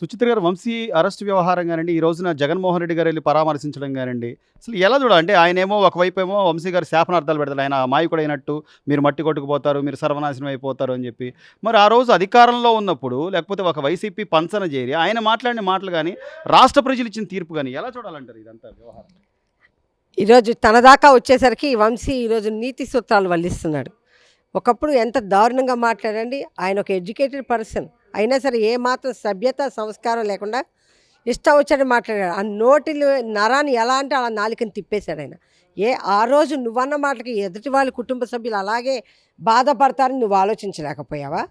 సుచిత్ర గారు వంశీ అరెస్ట్ వ్యవహారం గానండి, ఈ రోజున జగన్మోహన్ రెడ్డి గారు ఎళ్లి పరామర్శించడం గానండి, అసలు ఎలా చూడాలి? అంటే ఆయనేమో ఒకవైపేమో వంశీ గారు శాపనార్థాలు పెడతాడు. ఆయన అమాయకుడైనట్టు, మీరు మట్టి కొట్టుకుపోతారు, మీరు సర్వనాశనం అయిపోతారు అని చెప్పి. మరి ఆ రోజు అధికారంలో ఉన్నప్పుడు, లేకపోతే ఒక వైసీపీ పంచన చేరి ఆయన మాట్లాడిన మాటలు గాని, రాష్ట్ర ప్రజలు ఇచ్చిన తీర్పు గాని ఎలా చూడాలంటారు ఇదంతా వ్యవహారం? ఈరోజు తన దాకా వచ్చేసరికి వంశీ ఈరోజు నీతి సూత్రాలు వల్లిస్తున్నాడు. ఒకప్పుడు ఎంత దారుణంగా మాట్లాడండి. ఆయన ఒక ఎడ్యుకేటెడ్ పర్సన్ అయినా సరే ఏమాత్రం సభ్యత సంస్కారం లేకుండా ఇష్టం వచ్చాడు మాట్లాడాడు. ఆ నోటిలో నరాన్ని ఎలా అంటే అలా నాలుకని తిప్పేశాడు ఆయన. ఆ రోజు నువ్వన్న మాటలకి ఎదుటి వాళ్ళ కుటుంబ సభ్యులు అలాగే బాధపడతారని నువ్వు ఆలోచించలేకపోయావా?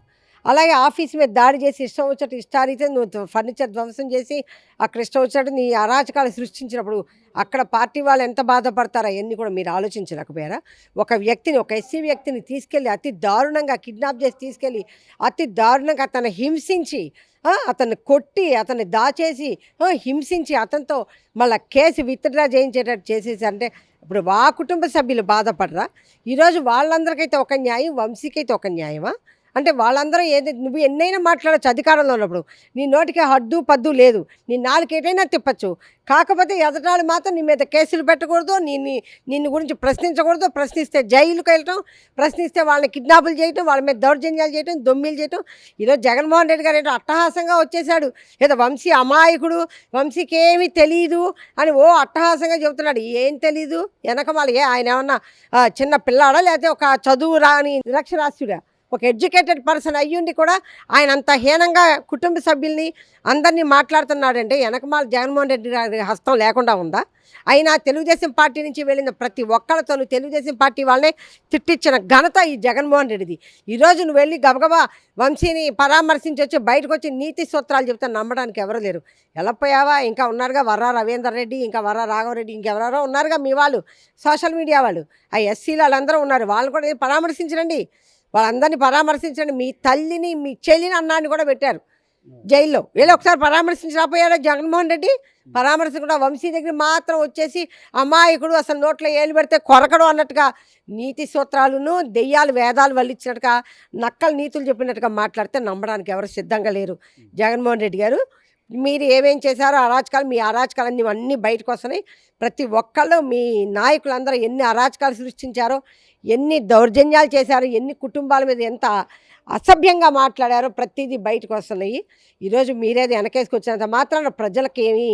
అలాగే ఆఫీస్ మీద దాడి చేసి ఇష్టం వచ్చినట్టు ఇష్టారీతే నువ్వు ఫర్నిచర్ ధ్వంసం చేసి అక్కడ ఇష్టం వచ్చినట్టు నీ అరాచకాలు సృష్టించినప్పుడు అక్కడ పార్టీ వాళ్ళు ఎంత బాధపడతారో అవన్నీ కూడా మీరు ఆలోచించలేకపోయారా? ఒక వ్యక్తిని, ఒక ఎస్సీ వ్యక్తిని తీసుకెళ్ళి అతి దారుణంగా కిడ్నాప్ చేసి తీసుకెళ్ళి అతి దారుణంగా అతన్ని హింసించి, అతన్ని కొట్టి, అతన్ని దాచేసి, హింసించి అతనితో మళ్ళీ కేసు విత్డ్రా చేయించేటట్టు చేసేసి అంటే ఇప్పుడు ఆ కుటుంబ సభ్యులు బాధపడరా? ఈరోజు వాళ్ళందరికైతే ఒక న్యాయం, వంశీకైతే ఒక న్యాయమా? అంటే వాళ్ళందరూ ఏది నువ్వు ఎన్నైనా మాట్లాడచ్చు అధికారంలో ఉన్నప్పుడు. నీ నోటికి హద్దు పద్దు లేదు, నీ నాలుగు ఏటైనా తిప్పచ్చు. కాకపోతే ఎదటాలు మాత్రం నీ మీద కేసులు పెట్టకూడదు, నిన్ను గురించి ప్రశ్నించకూడదు. ప్రశ్నిస్తే జైలుకి వెళ్ళటం, ప్రశ్నిస్తే వాళ్ళని కిడ్నాపులు చేయటం, వాళ్ళ మీద దౌర్జన్యాలు చేయటం, దొమ్మిలు చేయటం. ఈరోజు జగన్మోహన్ రెడ్డి గారు ఏంటో అట్టహాసంగా వచ్చేసాడు. ఏదో వంశీ అమాయకుడు, వంశీకి ఏమీ తెలియదు అని అట్టహాసంగా చెబుతున్నాడు. ఏం తెలీదు వెనక మళ్ళీ ఆయన ఏమన్నా చిన్న పిల్లాడా, లేకపోతే ఒక చదువు రాని నిరక్షరాస్యుడా? ఒక ఎడ్యుకేటెడ్ పర్సన్ అయ్యుండి కూడా ఆయన అంత హీనంగా కుటుంబ సభ్యుల్ని అందరినీ మాట్లాడుతున్నాడంటే వెనకమాల జగన్మోహన్ రెడ్డి గారి హస్తం లేకుండా ఉందా? అయినా తెలుగుదేశం పార్టీ నుంచి వెళ్ళిన ప్రతి ఒక్కళ్ళతోనూ తెలుగుదేశం పార్టీ వాళ్ళనే తిట్టించిన ఘనత ఈ జగన్మోహన్ రెడ్డిది. ఈరోజు నువ్వు వెళ్ళి గబగబా వంశీని పరామర్శించి వచ్చి బయటకు వచ్చి నీతి సూత్రాలు చెప్తే నమ్మడానికి ఎవరు లేరు. వెళ్ళపోయావా? ఇంకా ఉన్నారుగా వర్రా రవీందర్ రెడ్డి, ఇంకా వర్రా రాఘవరెడ్డి, ఇంకెవరెవరో ఉన్నారుగా మీ వాళ్ళు, సోషల్ మీడియా వాళ్ళు, ఆ ఎస్సీలు వాళ్ళందరూ ఉన్నారు. వాళ్ళు కూడా పరామర్శించరండి, వాళ్ళందరినీ పరామర్శించండి. మీ తల్లిని, మీ చెల్లిని, అన్నాన్ని కూడా పెట్టారు జైల్లో. వీళ్ళు ఒకసారి పరామర్శించకపోయారా జగన్మోహన్ రెడ్డి? పరామర్శించకుండా వంశీ దగ్గర మాత్రం వచ్చేసి అమాయకుడు, అసలు నోట్లో ఏలు పెడితే కొరకడం అన్నట్టుగా నీతి సూత్రాలను దెయ్యాలు వేదాలు వల్లించినట్టుగా నక్కలు నీతులు చెప్పినట్టుగా మాట్లాడితే నమ్మడానికి ఎవరు సిద్ధంగా లేరు. జగన్మోహన్ రెడ్డి గారు మీరు ఏమేం చేశారో అరాచకాలు, మీ అరాచకాలన్నీ అన్నీ బయటకు వస్తున్నాయి. ప్రతి ఒక్కళ్ళు మీ నాయకులందరూ ఎన్ని అరాచకాలు సృష్టించారో, ఎన్ని దౌర్జన్యాలు చేశారో, ఎన్ని కుటుంబాల మీద ఎంత అసభ్యంగా మాట్లాడారో ప్రతిదీ బయటకు వస్తున్నాయి. ఈరోజు మీరేది వెనకేసుకొచ్చినంత మాత్రాన ప్రజలకి ఏమీ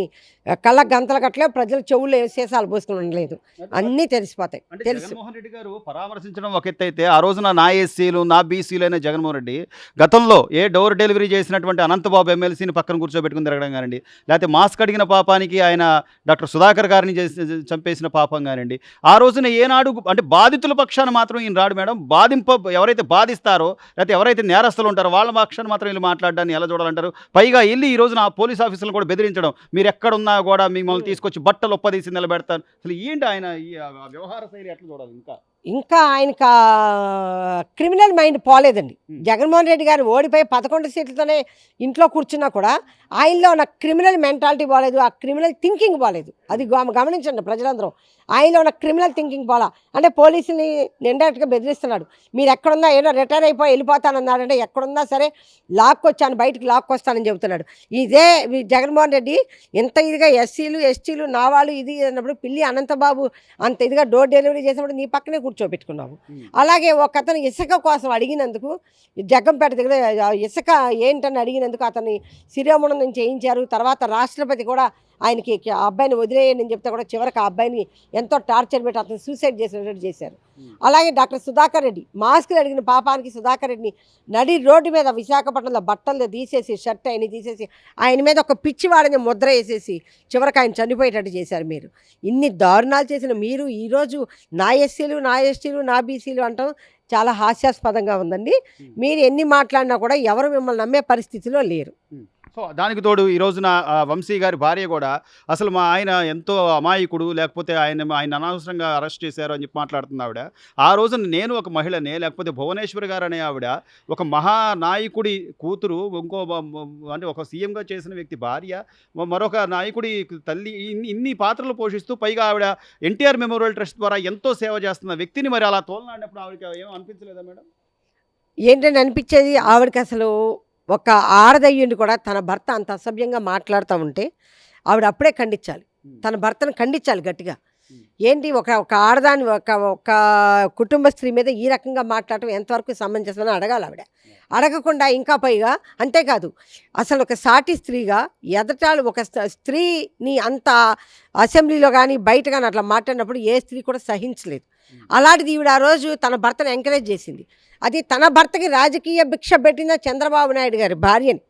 కళ్ళ గంతలు కట్టలే, ప్రజల చెవుల్లో సీసాలు పోసుకుని ఉండలేదు, అన్నీ తెలిసిపోతాయి. అంటే తెలుసు. జగన్మోహన్ రెడ్డి గారు పరామర్శించడం ఒక ఎత్తు అయితే, ఆ రోజున నా ఎస్సీలు, నా బీసీలు అయిన జగన్మోహన్ రెడ్డి గతంలో డోర్ డెలివరీ చేసినటువంటి అనంతబాబు ఎమ్మెల్సీని పక్కన కూర్చోబెట్టుకుని తిరగడం కానివ్వండి, లేకపోతే మాస్క్ అడిగిన పాపానికి ఆయన డాక్టర్ సుధాకర్ గారిని చంపేసిన పాపం కానివ్వండి, ఆ రోజున ఏనాడు అంటే బాధితుల పక్షాన మాత్రం ఈయన రాడు మేడం. ఎవరైతే బాధిస్తారో, లేకపోతే ఎవరైతే నేరస్తులు ఉంటారో వాళ్ళ పక్షాన్ని మాత్రం వీళ్ళు మాట్లాడడాన్ని ఎలా చూడాలంటారు? పైగా వెళ్ళి ఈ రోజున పోలీస్ ఆఫీసులను కూడా బెదిరించడం, మీరు ఎక్కడున్నా కూడా మిమ్మల్ని తీసుకొచ్చి బట్టలు ఒప్పదీసి నిలబెడతాను. అసలు ఏంటి ఆయన ఈ వ్యవహార శైలి ఎట్లా చూడాలి? ఇంకా ఆయనకు క్రిమినల్ మైండ్ పోలేదండి. జగన్మోహన్ రెడ్డి గారు ఓడిపోయి 11 సీట్లతోనే ఇంట్లో కూర్చున్నా కూడా ఆయనలో ఉన్న క్రిమినల్ మెంటాలిటీ పోలేదు, ఆ క్రిమినల్ థింకింగ్ పోలేదు. అది గమనించండి ప్రజలందరూ. ఆయనలో ఉన్న క్రిమినల్ థింకింగ్ పోలా. అంటే పోలీసుని ఇండైరెక్ట్గా బెదిరిస్తున్నాడు. మీరు ఎక్కడున్నా రిటైర్ అయిపోయి వెళ్ళిపోతానన్నాడంటే ఎక్కడున్నా సరే లాక్కొచ్చాను, బయటికి లాక్కొస్తానని చెబుతున్నాడు. ఇదే జగన్మోహన్ రెడ్డి ఇంత ఇదిగా ఎస్సీలు, ఎస్టీలు, నా వాళ్ళు ఇది అన్నప్పుడు పిల్లి అనంతబాబు అంత ఇదిగా డోర్ డెలివరీ చేసినప్పుడు నీ పక్కనే కూర్చోబెట్టుకున్నావు. అలాగే ఒక అతను ఇసుక కోసం అడిగినందుకు, జగ్గంపేట దగ్గర ఇసుక ఏంటని అడిగినందుకు అతన్ని శిరోముణం చేయించారు. తర్వాత రాష్ట్రపతి కూడా ఆయనకి ఆ అబ్బాయిని వదిలేయండి అని చెప్తే కూడా చివరికి ఆ అబ్బాయిని ఎంతో టార్చర్ పెట్టి అతను సూసైడ్ చేసినట్టు చేశారు. అలాగే డాక్టర్ సుధాకర్ రెడ్డి మాస్కులు అడిగిన పాపానికి సుధాకర్ రెడ్డిని నడి రోడ్డు మీద విశాఖపట్నంలో బట్టలు తీసేసి, షర్ట్ అయిన తీసేసి, ఆయన మీద ఒక పిచ్చివాడిని ముద్ర వేసేసి చివరికి ఆయన చనిపోయేటట్టు చేశారు. మీరు ఇన్ని దారుణాలు చేసిన మీరు ఈరోజు నా ఎస్సీలు, నా ఎస్టీలు, నా బీసీలు అంటాం చాలా హాస్యాస్పదంగా ఉందండి. మీరు ఎన్ని మాట్లాడినా కూడా ఎవరు మిమ్మల్ని నమ్మే పరిస్థితిలో లేరు. సో దానికి తోడు ఈ రోజున వంశీ గారి భార్య కూడా అసలు మా ఆయన ఎంతో అమాయకుడు, లేకపోతే ఆయన అనవసరంగా అరెస్ట్ చేశారు అని చెప్పి మాట్లాడుతుంది ఆవిడ. ఆ రోజున నేను ఒక మహిళనే, లేకపోతే భువనేశ్వరి గారు అనే ఆవిడ ఒక మహానాయకుడి కూతురు, అంటే ఒక సీఎంగా చేసిన వ్యక్తి భార్య, మరొక నాయకుడి తల్లి, ఇన్ని పాత్రలు పోషిస్తూ పైగా ఆవిడ ఎన్టీఆర్ మెమోరియల్ ట్రస్ట్ ద్వారా ఎంతో సేవ చేస్తున్న వ్యక్తిని మరి అలా తోలనాడినప్పుడు ఆవిడకి ఏమో అనిపించలేదా మేడం? ఏంటని అనిపించేది ఆవిడకి అసలు ఒక ఆడదయ్యుండి కూడా తన భర్త అంత అసభ్యంగా మాట్లాడుతూ ఉంటే ఆవిడ అప్పుడే ఖండించాలి, తన భర్తను ఖండించాలి గట్టిగా. ఏంటి ఒక ఒక ఆడదాని ఒక ఒక కుటుంబ స్త్రీ మీద ఈ రకంగా మాట్లాడటం ఎంతవరకు సమంజసమని అడగాలి ఆవిడ. అడగకుండా ఇంకా పైగా అంతేకాదు, అసలు ఒక సాటి స్త్రీగా ఎదటాలు ఒక స్త్రీని అంత అసెంబ్లీలో కానీ బయట కానీ అట్లా మాట్లాడినప్పుడు ఏ స్త్రీ కూడా సహించలేదు. అలాంటిది ఈవిడ ఆ రోజు తన భర్తను ఎంకరేజ్ చేసింది. అది తన భర్తకి రాజకీయ భిక్ష పెట్టిన చంద్రబాబు నాయుడు గారి భార్యని.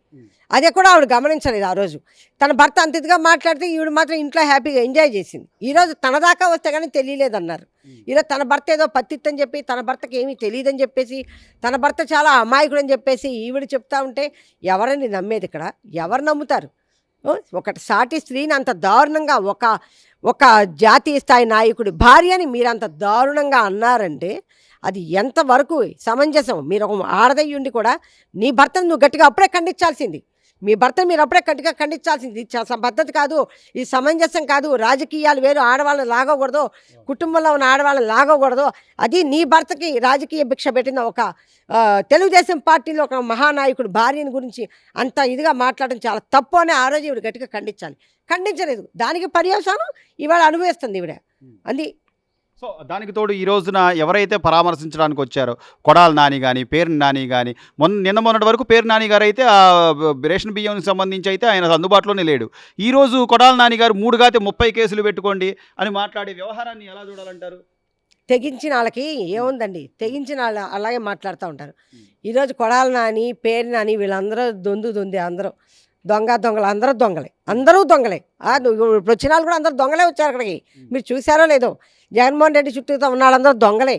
అదే కూడా ఆవిడ గమనించలేదు ఆ రోజు. తన భర్త అంత ఇదిగా మాట్లాడితే ఈవిడ మాత్రం ఇంట్లో హ్యాపీగా ఎంజాయ్ చేసింది. ఈరోజు తన దాకా వస్తే కానీ తెలియలేదన్నారు. ఈరోజు తన భర్త ఏదో పత్తిత్తని చెప్పి తన భర్తకి ఏమీ తెలియదని చెప్పేసి, తన భర్త చాలా అమాయకుడు అని చెప్పేసి ఈవిడ చెప్తా ఉంటే ఎవరని నమ్మేది ఇక్కడ? ఎవరు నమ్ముతారు? ఒకటి సాటి స్త్రీని అంత దారుణంగా ఒక ఒక జాతీయ స్థాయి నాయకుడి భార్యని మీరు అంత దారుణంగా అన్నారంటే అది ఎంతవరకు సమంజసం? మీరు ఒక ఆడదయ్యుండి కూడా నీ భర్తను నువ్వు గట్టిగా అప్పుడే ఖండించాల్సింది. మీ భర్తను మీరు అప్పుడే గట్టిగా ఖండించాల్సింది. ఇది పద్ధతి కాదు, ఇది సమంజసం కాదు. రాజకీయాలు వేరు, ఆడవాళ్ళని లాగకూడదు, కుటుంబంలో ఉన్న ఆడవాళ్ళని లాగకూడదు. అది నీ భర్తకి రాజకీయ భిక్ష పెట్టిన ఒక తెలుగుదేశం పార్టీలో ఒక మహానాయకుడు భార్యని గురించి అంత ఇదిగా మాట్లాడడం చాలా తప్పు అని ఆ రోజు ఈవిడ గట్టిగా ఖండించాలి. ఖండించలేదు. దానికి పర్యవసానం ఇవాళ అనుభవిస్తుంది ఈవిడ. అది సో దానికి తోడు ఈ రోజున ఎవరైతే పరామర్శించడానికి వచ్చారో కొడాలి నాని కానీ పేర్ని నాని కానీ నిన్న మొన్నటి వరకు పేర్ని నాని గారు అయితే ఆ రేషన్ బియ్యంకి సంబంధించి అయితే ఆయన అందుబాటులోనే లేడు. ఈరోజు కొడాలి నాని గారు 3 గాతే 30 కేసులు పెట్టుకోండి అని మాట్లాడే వ్యవహారాన్ని ఎలా చూడాలంటారు? తెగించిన వాళ్ళకి ఏముందండి, తెగించిన వాళ్ళు అలాగే మాట్లాడుతూ ఉంటారు. ఈరోజు కొడాలి నాని పేర్ని నాని వీళ్ళందరూ దొంది అందరూ దొంగలు అందరూ దొంగలే. ఇప్పుడు వచ్చిన వాళ్ళు కూడా అందరూ దొంగలే వచ్చారు అక్కడికి. మీరు చూసారో లేదో, జగన్మోహన్ రెడ్డి చుట్టూతో ఉన్న వాళ్ళందరూ దొంగలే.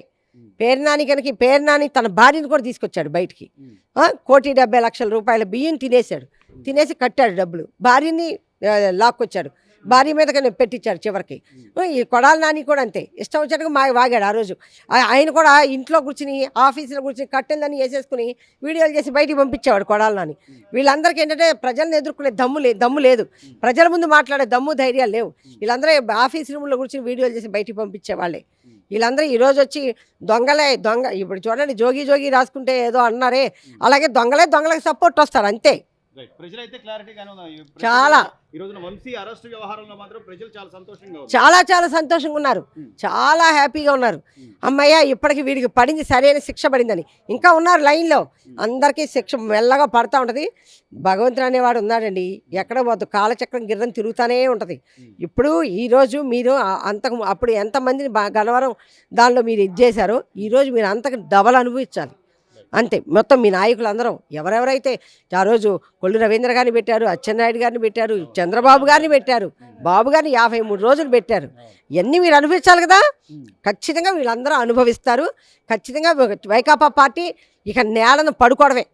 పేర్నాని కనుక పేర్నాని తన భార్యను కూడా తీసుకొచ్చాడు బయటికి. 1,70,00,000 రూపాయల బియ్యం తినేసి కట్టాడు డబ్బులు. భార్యని లాక్కొచ్చాడు, భార్య మీద పెట్టించాడు చివరికి. ఈ కొడాలి నాని కూడా అంతే, ఇష్టం వచ్చినట్టుగా వాగాడు ఆ రోజు. ఆయన కూడా ఇంట్లో కూర్చుని ఆఫీసులో కూర్చుని కట్టెలని వేసేసుకుని వీడియోలు చేసి బయటికి పంపించేవాడు కొడాలి నాని. వీళ్ళందరికీ ఏంటంటే ప్రజలను ఎదుర్కొనే దమ్ము లేదు, ప్రజల ముందు మాట్లాడే దమ్ము ధైర్యాలు లేవు. వీళ్ళందరూ ఆఫీస్ రూమ్లో కూర్చుని వీడియోలు చేసి బయటికి పంపించేవాళ్ళే. వీళ్ళందరూ ఈరోజు వచ్చి దొంగ ఇప్పుడు చూడండి, జోగి రాసుకుంటే ఏదో అన్నారే, అలాగే దొంగలకు సపోర్ట్ వస్తారు అంతే. ప్రజలైతే క్లారిటీగానే ఉన్నారు. చాలా ఈ రోజున వంశీ అరెస్ట్ వ్యవహారంలో మాత్రం ప్రజలు చాలా సంతోషంగా ఉన్నారు. చాలా సంతోషంగా ఉన్నారు, చాలా హ్యాపీగా ఉన్నారు. అమ్మయ్య ఇప్పటికి వీడికి పడింది, సరైన శిక్ష పడిందని. ఇంకా ఉన్నారు లైన్లో, అందరికీ శిక్ష మెల్లగా పడుతూ ఉంటుంది. భగవంతుడు అనేవాడు ఉన్నాడండి, ఎక్కడ వద్దు, కాలచక్రం గిర్రం తిరుగుతూనే ఉంటుంది. ఇప్పుడు ఈరోజు మీరు అప్పుడు ఎంతమందిని గన్నవరం దానిలో మీరు ఇది చేశారో ఈరోజు మీరు అంతకు డబల్ అనుభవించాలి అంతే. మొత్తం మీ నాయకులు అందరం ఎవరెవరైతే ఆ రోజు కొల్లు రవీంద్ర గారిని పెట్టారు, అచ్చెన్నాయుడు గారిని పెట్టారు, చంద్రబాబు గారిని పెట్టారు, బాబు గారిని 53 రోజులు పెట్టారు. ఇవన్నీ మీరు అనుభవించాలి కదా. ఖచ్చితంగా వీళ్ళందరూ అనుభవిస్తారు. ఖచ్చితంగా వైకాపా పార్టీ ఇక నేలను పడుకోవడమే.